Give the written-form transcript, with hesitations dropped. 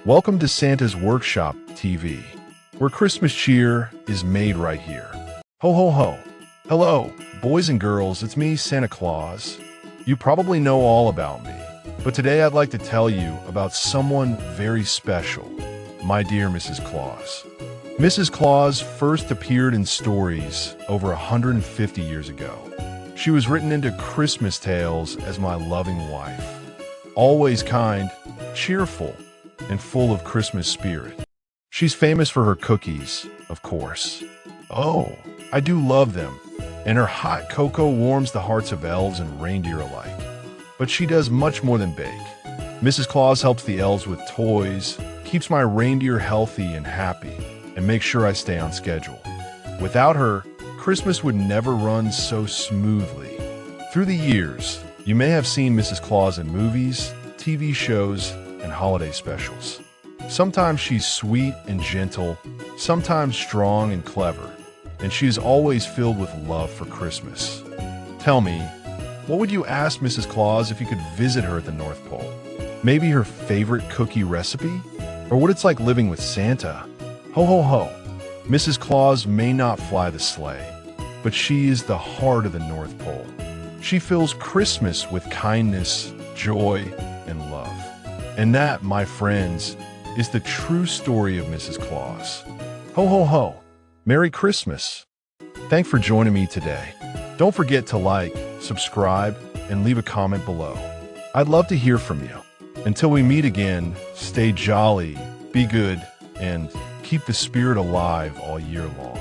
Welcome to Santa's Workshop TV, where Christmas cheer is made right here. Ho ho ho! Hello, boys and girls, it's me, Santa Claus. You probably know all about me, but today I'd like to tell you about someone very special, my dear Mrs. Claus. Mrs. Claus first appeared in stories over 150 years ago. She was written into Christmas tales as my loving wife, always kind, cheerful, and full of Christmas spirit. She's famous for her cookies, of course. Oh, I do love them, and her hot cocoa warms the hearts of elves and reindeer alike. But she does much more than bake. Mrs. Claus helps the elves with toys, keeps my reindeer healthy and happy, and makes sure I stay on schedule. Without her, Christmas would never run so smoothly. Through the years, you may have seen Mrs. Claus in movies, TV shows, and holiday specials. Sometimes she's sweet and gentle, sometimes strong and clever, and she is always filled with love for Christmas. Tell me, what would you ask Mrs. Claus if you could visit her at the North Pole? Maybe her favorite cookie recipe? Or what it's like living with Santa? Ho ho ho! Mrs. Claus may not fly the sleigh, but she is the heart of the North Pole. She fills Christmas with kindness, joy, and love. And that, my friends, is the true story of Mrs. Claus. Ho ho ho! Merry Christmas! Thanks for joining me today. Don't forget to like, subscribe, and leave a comment below. I'd love to hear from you. Until we meet again, stay jolly, be good, and keep the spirit alive all year long.